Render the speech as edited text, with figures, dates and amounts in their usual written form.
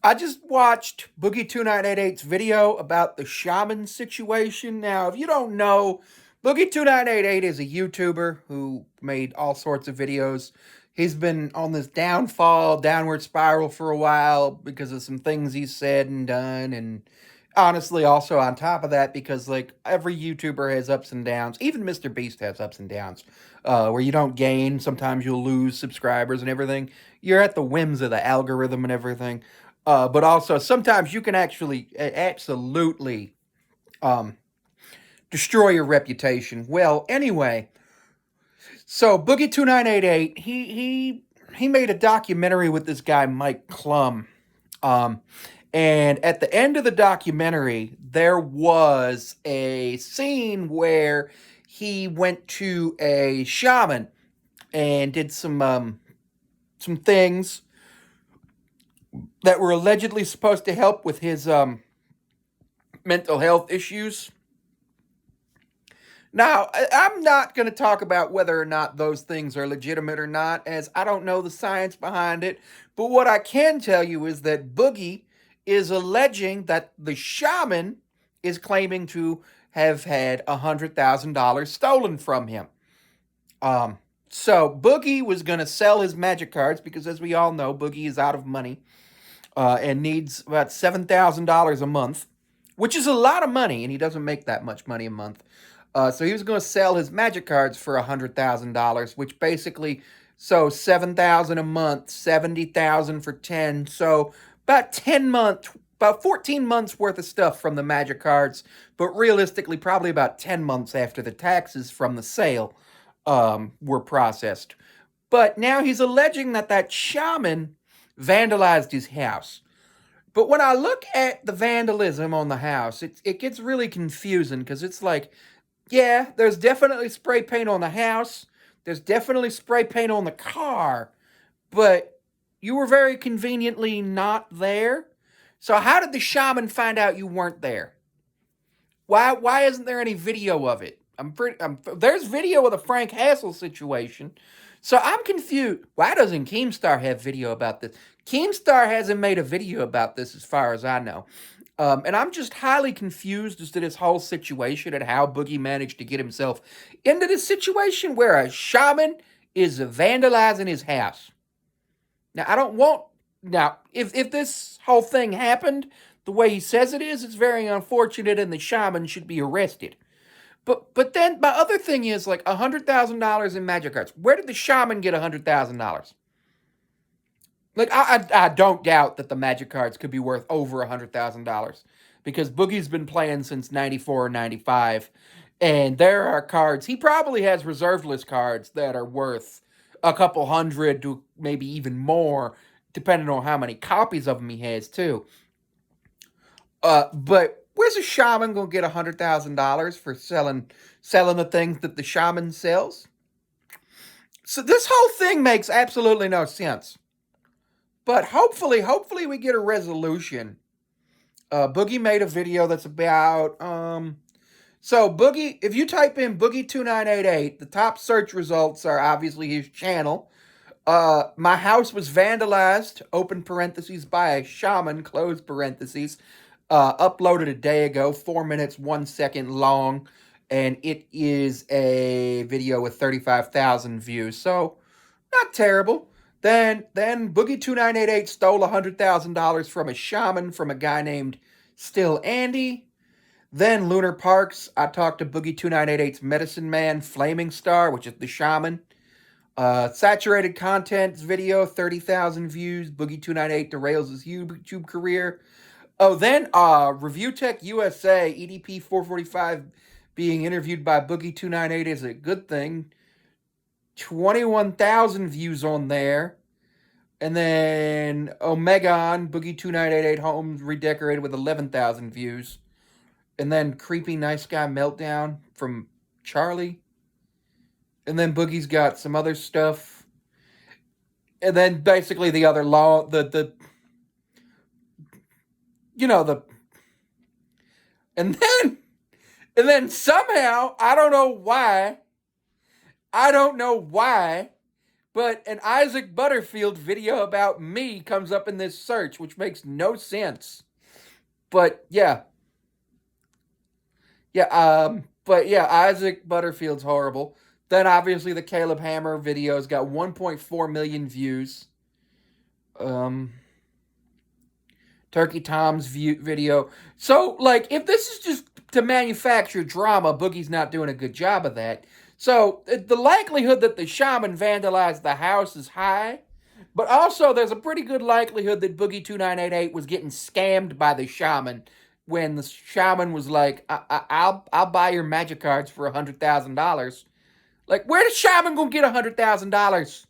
I just watched Boogie2988's video about the shaman situation. Now, if you don't know, Boogie2988 is a YouTuber who made all sorts of videos. He's been on this downward spiral for a while because of some things he's said and done. And honestly, also on top of that, because like every YouTuber has ups and downs, even Mr. Beast has ups and downs, where you don't gain, sometimes you'll lose subscribers and everything. You're at the whims of the algorithm and everything. But also sometimes you can actually absolutely um, destroy your reputation. Well, anyway, so Boogie2988, he made a documentary with this guy Mike Klum. Um, and at the end of the documentary, there was a scene where he went to a shaman and did some things that were allegedly supposed to help with his mental health issues. Now, I'm not going to talk about whether or not those things are legitimate or not, as I don't know the science behind it. But what I can tell you is that Boogie is alleging that the shaman is claiming to have had $100,000 stolen from him. Um, so Boogie was going to sell his magic cards because, as we all know, Boogie is out of money and needs about $7,000 a month, which is a lot of money, and he doesn't make that much money a month. So he was going to sell his magic cards for $100,000, which basically, so 7,000 a month, 70,000 for 10, so about 14 months worth of stuff from the magic cards, but realistically, probably about 10 months after the taxes from the sale were processed. But now he's alleging that that shaman vandalized his house. But when I look at the vandalism on the house, it gets really confusing because it's like, yeah, there's definitely spray paint on the house. There's definitely spray paint on the car. But you were very conveniently not there. So how did the shaman find out you weren't there? Why isn't there any video of it? There's video of the Frank Hassel situation. So I'm confused. Why doesn't Keemstar have video about this? Keemstar hasn't made a video about this as far as I know. And I'm just highly confused as to this whole situation and how Boogie managed to get himself into this situation where a shaman is vandalizing his house. Now, I don't want. Now, if this whole thing happened the way he says it is, it's very unfortunate and the shaman should be arrested. But then my other thing is like $100,000 in magic cards. Where did the shaman get $100,000? Like I don't doubt that the magic cards could be worth over $100,000 because Boogie's been playing since '94 or '95, and there are cards he probably has reserved list cards that are worth a couple hundred to maybe even more, depending on how many copies of them he has too. But where's a shaman gonna get $100,000 for selling the things that the shaman sells? So this whole thing makes absolutely no sense. But hopefully we get a resolution. Boogie made a video that's about so Boogie, if you type in Boogie2988, the top search results are obviously his channel. My house was vandalized, open parentheses, by a shaman, close parentheses. Uploaded a day ago, 4 minutes, 1 second long, and it is a video with 35,000 views. So, not terrible. Then Boogie2988 stole $100,000 from a shaman from a guy named Still Andy. Then Lunar Parks, I talked to Boogie2988's medicine man, Flaming Star, which is the shaman. Saturated Contents video, 30,000 views. Boogie298 derails his YouTube career. Oh, then Review Tech USA, EDP 445 being interviewed by Boogie298 is a good thing. 21,000 views on there. And then Omegon, Boogie2988 Homes redecorated with 11,000 views. And then Creepy Nice Guy Meltdown from Charlie. And then Boogie's got some other stuff. And then basically the other law, you know, and then somehow, I don't know why, But an Isaac Butterfield video about me comes up in this search, which makes no sense. But yeah. But yeah, Isaac Butterfield's horrible. Then obviously the Caleb Hammer video's got 1.4 million views. Um, Turkey Tom's video. So, like, if this is just to manufacture drama, Boogie's not doing a good job of that. So, the likelihood that the shaman vandalized the house is high, but also there's a pretty good likelihood that Boogie2988 was getting scammed by the shaman when the shaman was like, I'll buy your magic cards for $100,000. Like, where the shaman gonna get $100,000?